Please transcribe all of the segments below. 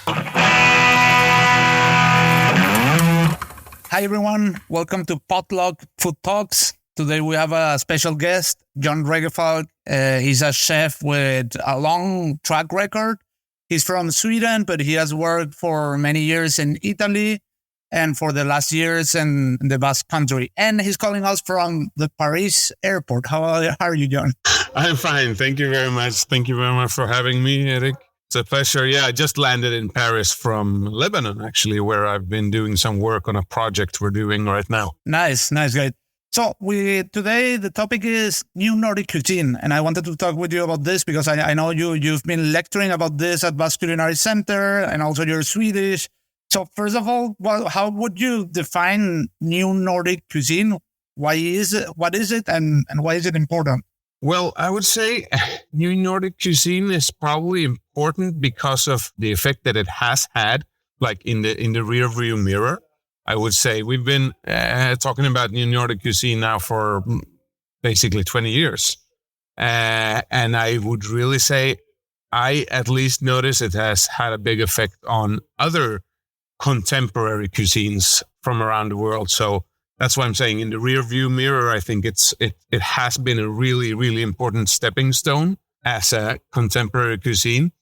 Hi, everyone. Welcome to Potluck Food Talks. Today we have a special guest, John Regefalk. He's a chef with a long track record. He's from Sweden, but he has worked for many years in Italy and for the last years in the Basque Country. And he's calling us from the Paris airport. How are you, John? I'm fine. Thank you very much. Thank you very much for having me, Eric. It's a pleasure. Yeah, I just landed in Paris from Lebanon, actually, where I've been doing some work on a project we're doing right now. Nice, great. So today the topic is new Nordic cuisine, and I wanted to talk with you about this because I know you've been lecturing about this at Basque Culinary Center, and also you're Swedish. So first of all, how would you define new Nordic cuisine? What is it, and why is it important? Well, I would say new Nordic cuisine is probably important because of the effect that it has had, like in the rear view mirror. I would say we've been talking about new Nordic cuisine now for basically 20 years. And I would really say I at least notice it has had a big effect on other contemporary cuisines from around the world. So that's why I'm saying in the rear view mirror, I think it has been a really, really important stepping stone as a contemporary cuisine.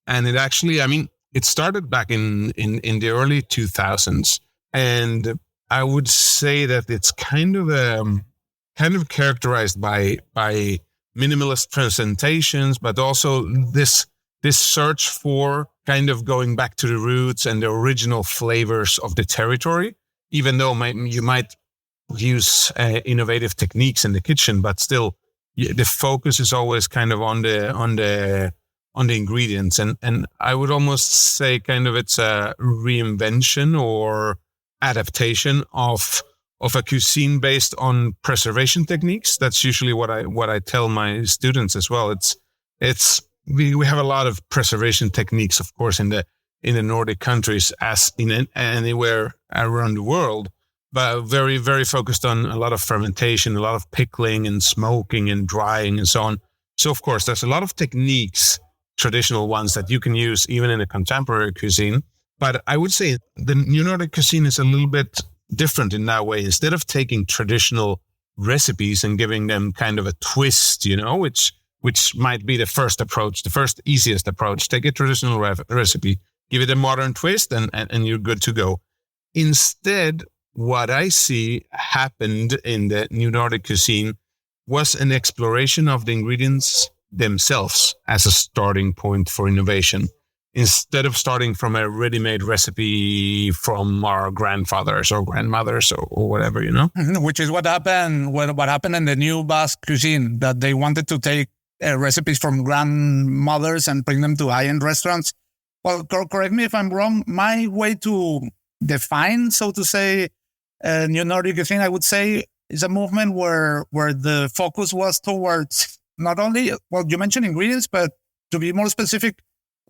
And it actually, it started back in the early 2000s. And I would say that it's kind of characterized by minimalist presentations, but also this search for kind of going back to the roots and the original flavors of the territory. Even though you might use innovative techniques in the kitchen, but still the focus is always kind of on the ingredients. And I would almost say kind of it's a reinvention or adaptation of a cuisine based on preservation techniques. That's usually what I tell my students as well. We have a lot of preservation techniques, of course, in the Nordic countries as in anywhere around the world, but very, very focused on a lot of fermentation, a lot of pickling and smoking and drying and so on. So, of course, there's a lot of techniques, traditional ones that you can use even in a contemporary cuisine. But I would say the new Nordic cuisine is a little bit different in that way. Instead of taking traditional recipes and giving them kind of a twist, which might be the first approach, the first easiest approach, take a traditional recipe, give it a modern twist, and you're good to go. Instead, what I see happened in the new Nordic cuisine was an exploration of the ingredients themselves as a starting point for innovation, instead of starting from a ready-made recipe from our grandfathers or grandmothers or whatever, Which is what happened. What happened in the new Basque cuisine, that they wanted to take recipes from grandmothers and bring them to high-end restaurants. Well, correct me if I'm wrong. My way to define, so to say, new Nordic cuisine, I would say, is a movement where the focus was towards not only, well, you mentioned ingredients, but to be more specific,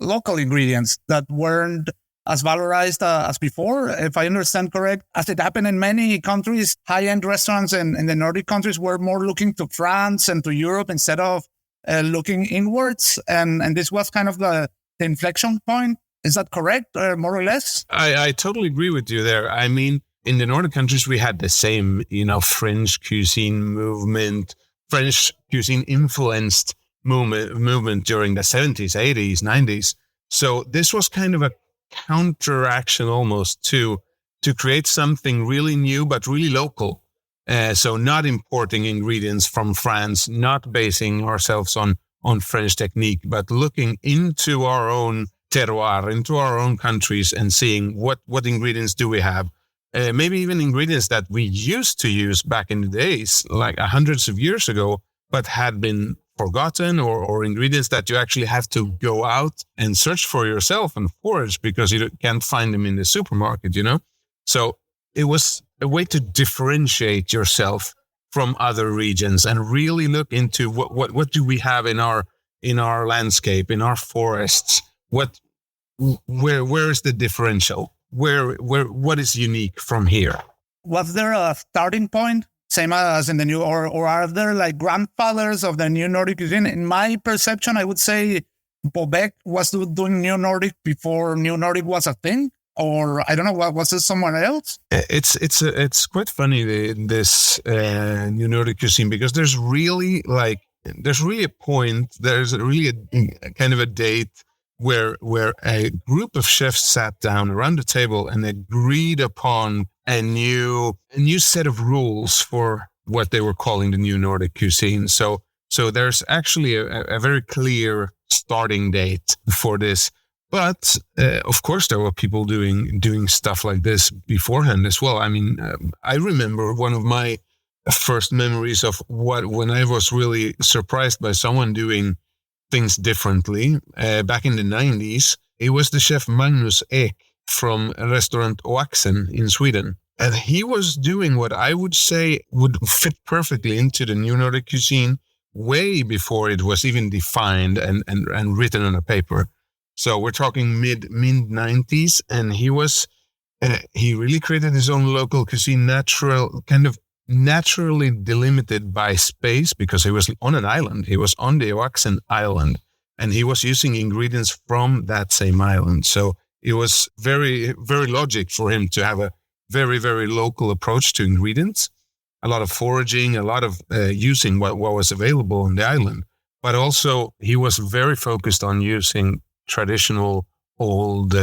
local ingredients that weren't as valorized as before, if I understand correct. As it happened in many countries, high-end restaurants in the Nordic countries were more looking to France and to Europe instead of looking inwards. And this was kind of the inflection point. Is that correct, more or less? I totally agree with you there. I mean, in the Nordic countries, we had the same, French cuisine movement, French cuisine influenced movement during the 70s, 80s, 90s. So this was kind of a counteraction almost to create something really new, but really local. So not importing ingredients from France, not basing ourselves on French technique, but looking into our own terroir, into our own countries and seeing what ingredients do we have. Maybe even ingredients that we used to use back in the days, like hundreds of years ago, but had been forgotten, or ingredients that you actually have to go out and search for yourself and forage because you can't find them in the supermarket, So it was a way to differentiate yourself from other regions and really look into what do we have in our landscape, in our forests, where is the differential? What is unique from here? Was there a starting point, same as in the new, or are there like grandfathers of the new Nordic cuisine? In my perception, I would say Bobek was doing New Nordic before New Nordic was a thing? Or I don't know, what was it, someone else? It's quite funny, this New Nordic cuisine, because there's really a point, there's really a kind of a date where a group of chefs sat down around the table and agreed upon a new set of rules for what they were calling the New Nordic cuisine. So there's actually a very clear starting date for this. But of course, there were people doing stuff like this beforehand as well. I mean, I remember one of my first memories of when I was really surprised by someone doing things differently back in the 90s. It was the chef Magnus Ek from restaurant Oaxen in Sweden. And he was doing what I would say would fit perfectly into the New Nordic cuisine way before it was even defined and written on a paper. So we're talking mid 90s, and he really created his own local cuisine, naturally delimited by space, because he was on an island. He was on the Oaxen island, and he was using ingredients from that same island. So it was very, very logic for him to have a very, very local approach to ingredients, a lot of foraging, a lot of using what was available on the island. But also he was very focused on using traditional old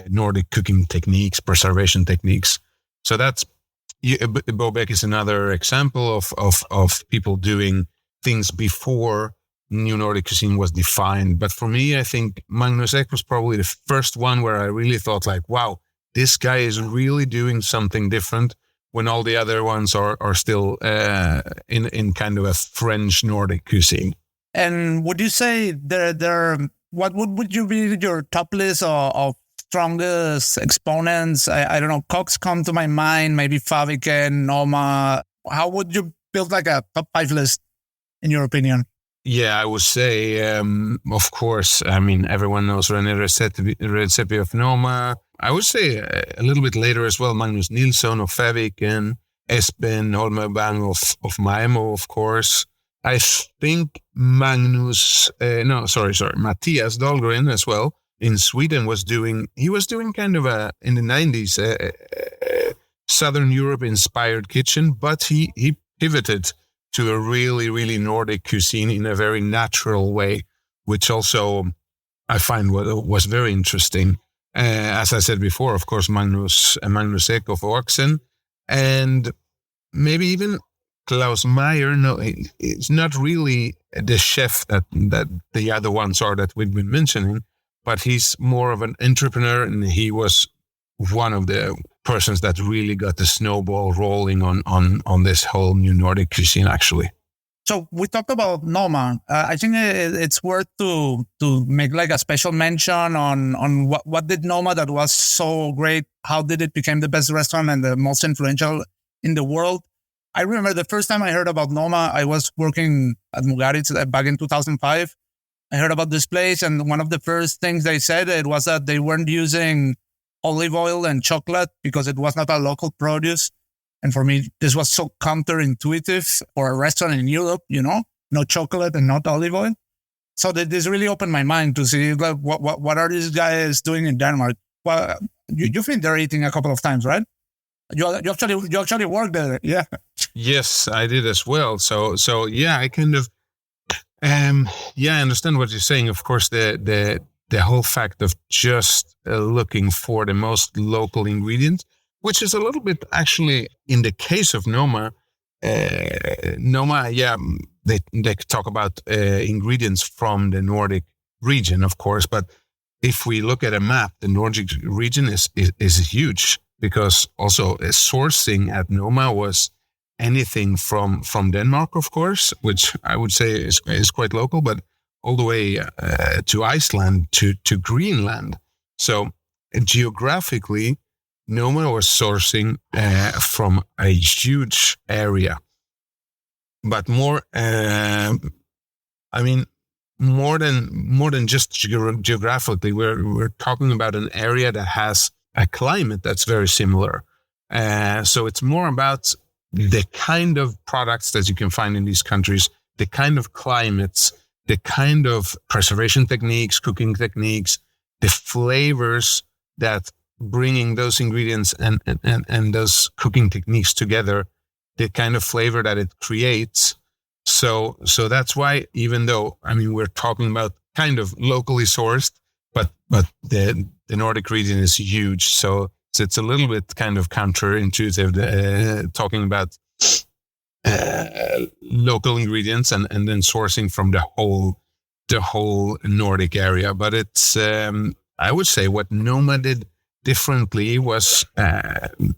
Nordic cooking techniques, preservation techniques. So Bobek is another example of people doing things before New Nordic cuisine was defined. But for me, I think Magnus Ek was probably the first one where I really thought like, wow, this guy is really doing something different, when all the other ones are still in kind of a French Nordic cuisine. And would you say what would you be your top list of strongest exponents? I don't know, cooks come to my mind, maybe Faviken, Noma. How would you build like a top 5 list, in your opinion? Yeah, I would say, of course, I mean, everyone knows Recipe of Noma. I would say a little bit later as well, Magnus Nilsson of Faviken, Espen Holmebang of Maemo, of course. I think Matthias Dahlgren as well in Sweden was doing kind of in the 90s, Southern Europe inspired kitchen, but he pivoted to a really, really Nordic cuisine in a very natural way, which also I find was very interesting. As I said before, of course, Magnus Ek of Oaxen, and maybe even Claus Meyer. No, it's not really the chef that the other ones are that we've been mentioning, but he's more of an entrepreneur, and he was one of the persons that really got the snowball rolling on this whole new Nordic cuisine, actually. So we talked about Noma. I think it's worth to make like a special mention on what did Noma that was so great. How did it become the best restaurant and the most influential in the world? I remember the first time I heard about Noma, I was working at Mugaritz back in 2005. I heard about this place, and one of the first things they said it was that they weren't using olive oil and chocolate because it was not a local produce. And for me, this was so counterintuitive for a restaurant in Europe, no chocolate and not olive oil. So this really opened my mind to see like, what are these guys doing in Denmark? Well, you've been there eating a couple of times, right? You actually worked there, yeah. Yes, I did as well. So yeah, I kind of, I understand what you're saying. Of course, the whole fact of just looking for the most local ingredients, which is a little bit actually in the case of Noma. Noma, yeah, they talk about ingredients from the Nordic region, of course. But if we look at a map, the Nordic region is huge, because also sourcing at Noma was anything from Denmark, of course, which I would say is quite local, but all the way to Iceland, to Greenland. So geographically, Noma was sourcing from a huge area, but more than just geographically, we're talking about an area that has a climate that's very similar. So it's more about the kind of products that you can find in these countries, the kind of climates, the kind of preservation techniques, cooking techniques, the flavors that bringing those ingredients and those cooking techniques together, the kind of flavor that it creates. So that's why, even though, I mean, we're talking about kind of locally sourced, but the Nordic region is huge. So it's a little bit kind of counterintuitive talking about local ingredients and then sourcing from the whole Nordic area. But it's, I would say what Noma did differently was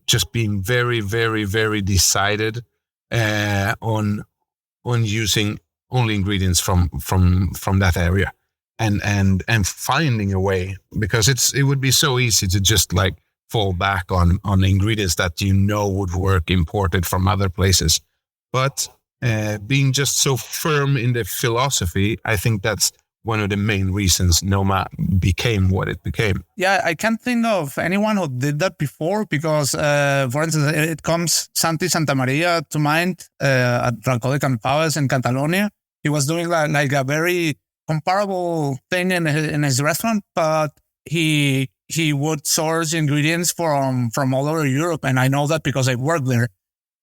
just being very, very, very decided on using only ingredients from that area, and finding a way, because it would be so easy to just like fall back on ingredients that would work imported from other places. But being just so firm in the philosophy, I think that's one of the main reasons Noma became what it became. Yeah, I can't think of anyone who did that before, because, for instance, it comes Santi Santamaria to mind at Ralcó de Campabes in Catalonia. He was doing like a very comparable thing in his restaurant, but he would source ingredients from all over Europe, and I know that because I worked there.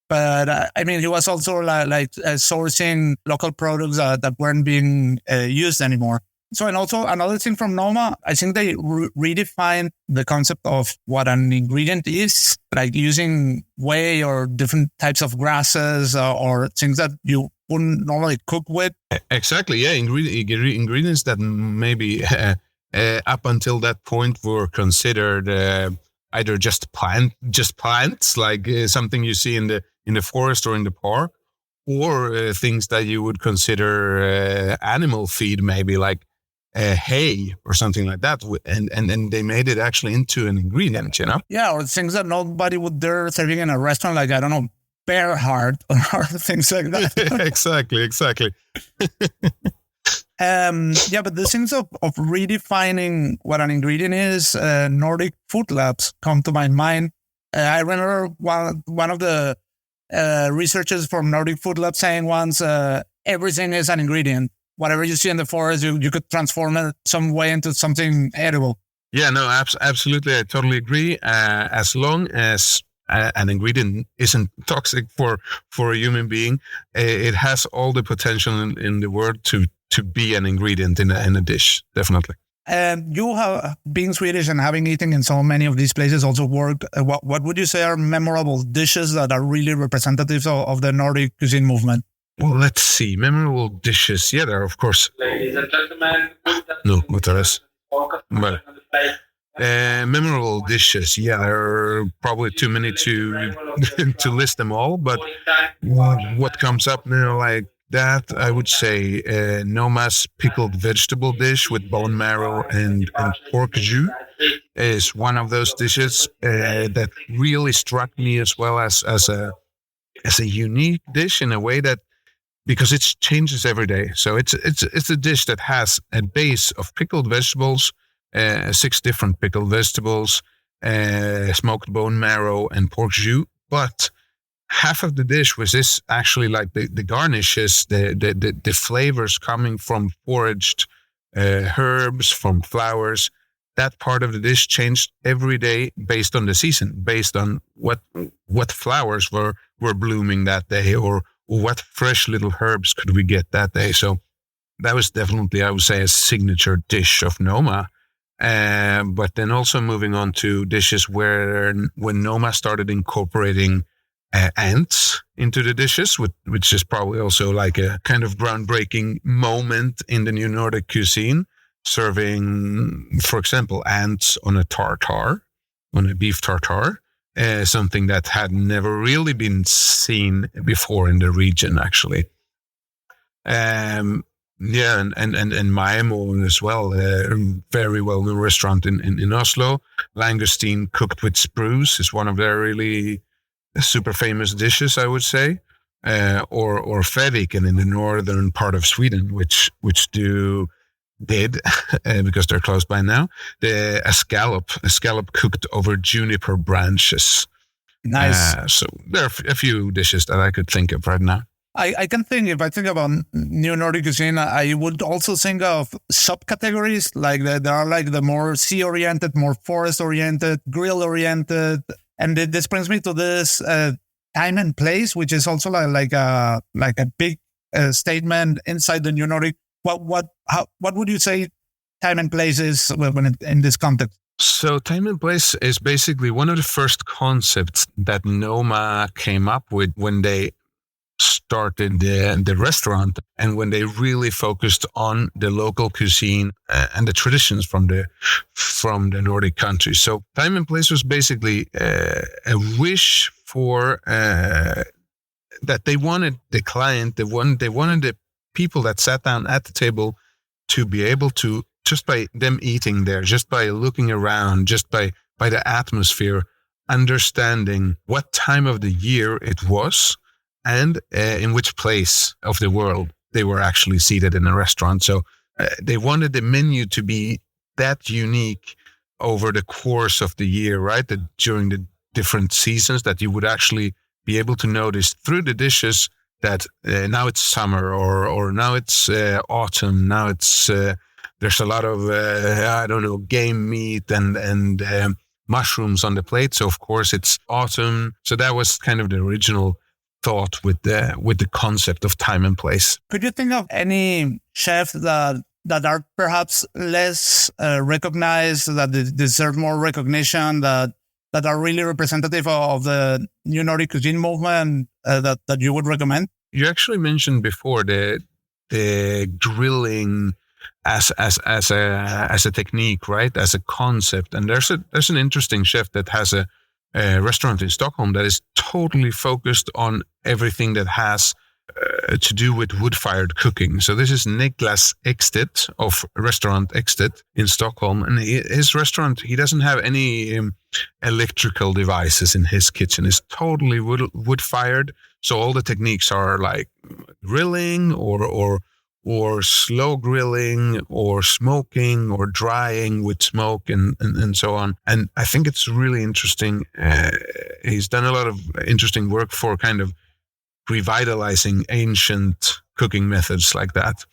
But I mean, he was also sourcing local products that weren't being used anymore. So, and also another thing from Noma, I think they redefined the concept of what an ingredient is, like using whey or different types of grasses or things that you wouldn't normally cook with. Exactly, yeah. Ingredients that maybe up until that point were considered either just plants, like something you see in the forest or in the park, or things that you would consider animal feed, maybe like hay or something like that, and they made it actually into an ingredient, Yeah, or things that nobody would dare serving in a restaurant, like, I don't know, bear heart or things like that. Exactly. Yeah, but the things of redefining what an ingredient is, Nordic food labs come to my mind. I remember one of the researchers from Nordic Food Lab saying once, everything is an ingredient. Whatever you see in the forest, you could transform it some way into something edible. Yeah, no, absolutely. I totally agree. As long as an ingredient isn't toxic for a human being, it has all the potential in the world to be an ingredient in a dish, definitely. You have, being Swedish and having eaten in so many of these places, also worked. What would you say are memorable dishes that are really representative of the Nordic cuisine movement? Well, let's see. Memorable dishes. Yeah, there are, of course. Ladies and gentlemen. No, otra vez. Memorable dishes. Yeah, there are probably too many to list them all. But what comes up now, like that, I would say Noma's pickled vegetable dish with bone marrow and pork jus is one of those dishes that really struck me as well as a unique dish in a way that, because it changes every day. So it's a dish that has a base of pickled vegetables, 6 different pickled vegetables, smoked bone marrow and pork jus, but half of the dish was this actually like the garnishes, the flavors coming from foraged herbs, from flowers. That part of the dish changed every day based on the season, based on what flowers were blooming that day, or what fresh little herbs could we get that day. So that was definitely, I would say, a signature dish of Noma. But then also moving on to dishes when Noma started incorporating ants into the dishes, which is probably also like a kind of groundbreaking moment in the new Nordic cuisine, serving, for example, ants on a tartare, on a beef tartare, something that had never really been seen before in the region, actually. Yeah, and Maemo as well, a very well-known restaurant in Oslo. Langoustine cooked with spruce is one of their really super famous dishes, I would say. Or Fäviken in the northern part of Sweden, which did because they're close by now, a scallop cooked over juniper branches. Nice. So there are a few dishes that I could think of right now. I can think, if I think about new Nordic cuisine, I would also think of subcategories. Like there are like the more sea oriented, more forest oriented, grill oriented. And this brings me to this time and place, which is also like a big statement inside the new Nordic. What would you say time and place is in this context? So time and place is basically one of the first concepts that Noma came up with when they started the restaurant and when they really focused on the local cuisine and the traditions from the Nordic countries. So time and place was basically a wish for that they wanted the client, they wanted the people that sat down at the table to be able to, just by them eating there, just by looking around, just by the atmosphere, understanding what time of the year it was and in which place of the world they were actually seated in a restaurant. So they wanted the menu to be that unique over the course of the year, right? That during the different seasons that you would actually be able to notice through the dishes that now it's summer or now it's autumn. Now it's there's a lot of game meat and mushrooms on the plate. So of course it's autumn. So that was kind of the original thought with the concept of time and place. Could you think of any chefs that are perhaps less recognized, that deserve more recognition, that are really representative of the new Nordic cuisine movement that you would recommend? You actually mentioned before the grilling as a technique, right? As a concept. And there's an interesting chef that has a restaurant in Stockholm that is totally focused on everything that has to do with wood-fired cooking. So this is Niklas Ekstedt of Restaurant Ekstedt in Stockholm. And his restaurant, he doesn't have any electrical devices in his kitchen. It's totally wood-fired. So all the techniques are like grilling or slow grilling or smoking or drying with smoke and so on. And I think it's really interesting. He's done a lot of interesting work for kind of revitalizing ancient cooking methods like that.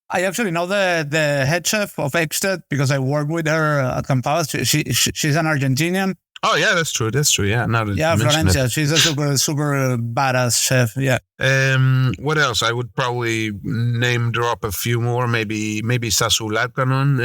I actually know the head chef of Ekstedt because I worked with her at Campabas. She's an Argentinian. Oh yeah, that's true. Yeah, now that yeah, Florencia. She's a super badass chef. Yeah. What else? I would probably name drop a few more. Maybe Sasu Larkanon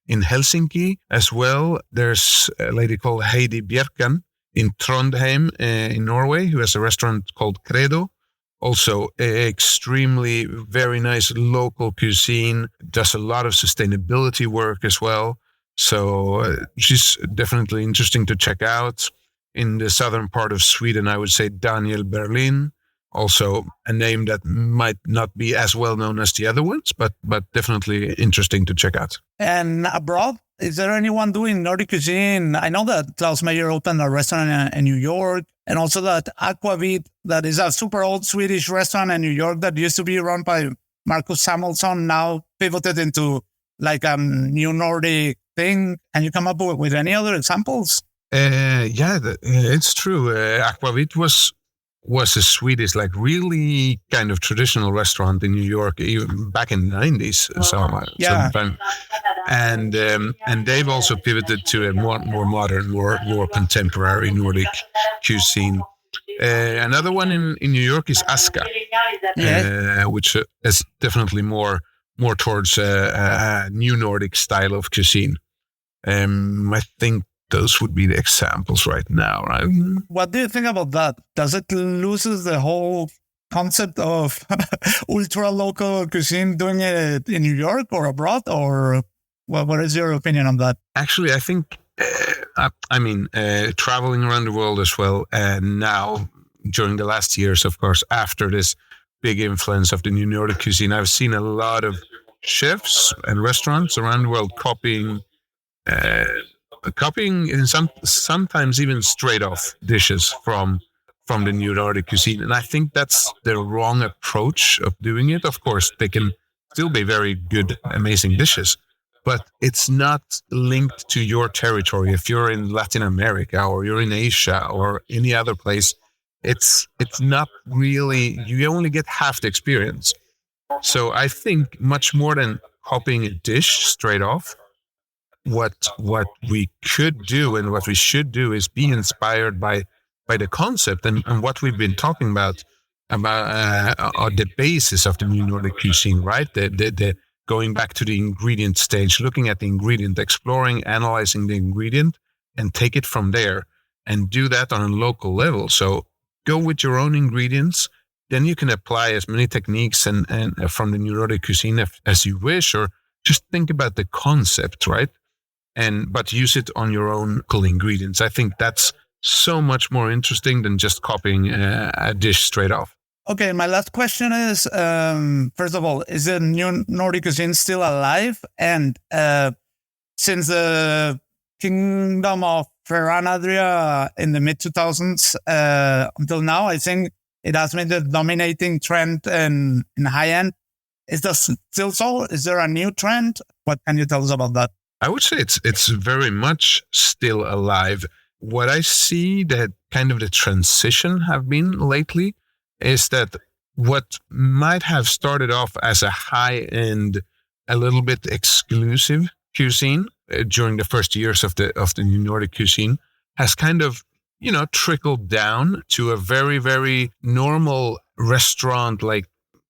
in Helsinki as well. There's a lady called Heidi Bjerkan in Trondheim in Norway who has a restaurant called Credo. Also, extremely very nice local cuisine. Does a lot of sustainability work as well. So she's definitely interesting to check out. In the southern part of Sweden, I would say Daniel Berlin, also a name that might not be as well known as the other ones, but definitely interesting to check out. And abroad, is there anyone doing Nordic cuisine? I know that Claus Meyer opened a restaurant in New York, and also that Aquavit, that is a super old Swedish restaurant in New York that used to be run by Marcus Samuelsson, now pivoted into like a new Nordic thing. Can you come up with any other examples? It's true. Aquavit was a Swedish, like really kind of traditional restaurant in New York, even back in the 90s. And they've also pivoted to a more modern, more contemporary Nordic cuisine. Another one in New York is Aska, which is definitely more towards a new Nordic style of cuisine. I think those would be the examples right now, right? What do you think about that? Does it loses the whole concept of ultra local cuisine doing it in New York or abroad? Or what is your opinion on that? Actually, I think, traveling around the world as well, now during the last years, of course, after this big influence of the new Nordic cuisine, I've seen a lot of chefs and restaurants around the world copying and sometimes even straight off dishes from the new Nordic cuisine. And I think that's the wrong approach of doing it. Of course, they can still be very good, amazing dishes, but it's not linked to your territory. If you're in Latin America or you're in Asia or any other place, it's not really, you only get half the experience. So I think much more than copying a dish straight off, what we could do and what we should do is be inspired by the concept and what we've been talking about the basis of the new Nordic cuisine, right? The going back to the ingredient stage, looking at the ingredient, exploring, analyzing the ingredient, and take it from there and do that on a local level. So go with your own ingredients. Then you can apply as many techniques and from the new Nordic cuisine as you wish, or just think about the concept, right? But use it on your own local ingredients. I think that's so much more interesting than just copying a dish straight off. Okay, my last question is, first of all, is the new Nordic cuisine still alive? And since the kingdom of Ferran Adria in the mid-2000s until now, I think it has been the dominating trend in high-end. Is that still so? Is there a new trend? What can you tell us about that? I would say it's very much still alive. What I see that kind of the transition have been lately is that what might have started off as a high-end, a little bit exclusive cuisine during the first years of the new Nordic cuisine has kind of, trickled down to a very, very normal restaurant, like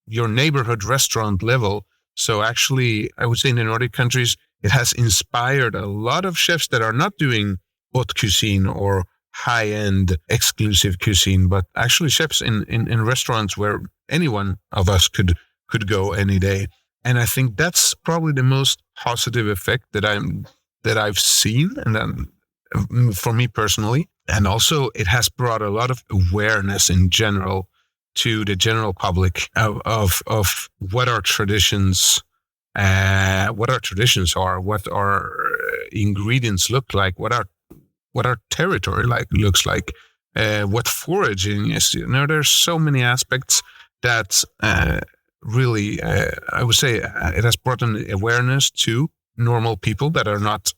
your neighborhood restaurant level. So actually, I would say in the Nordic countries, it has inspired a lot of chefs that are not doing haute cuisine or high-end exclusive cuisine, but actually chefs in restaurants where any one of us could go any day. And I think that's probably the most positive effect that I've seen, and then for me personally. And also, it has brought a lot of awareness in general to the general public of what our traditions are, what our ingredients look like, what our territory looks like, what foraging is. There's so many aspects that really, I would say, it has brought an awareness to normal people that are not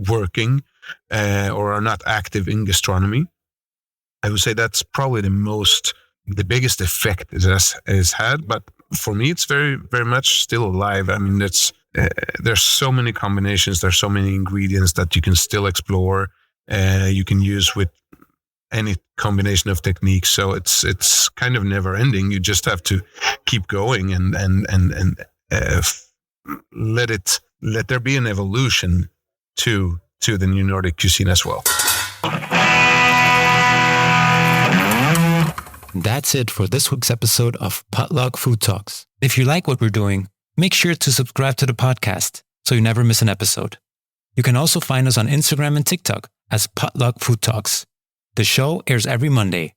working or are not active in gastronomy. I would say that's probably the biggest effect it has had. But for me, it's very, very much still alive. I mean, there's so many combinations, there's so many ingredients that you can still explore. You can use with any combination of techniques. So it's kind of never ending. You just have to keep going and let there be an evolution to the new Nordic cuisine as well. That's it for this week's episode of Potluck Food Talks. If you like what we're doing, make sure to subscribe to the podcast so you never miss an episode. You can also find us on Instagram and TikTok as Potluck Food Talks. The show airs every Monday.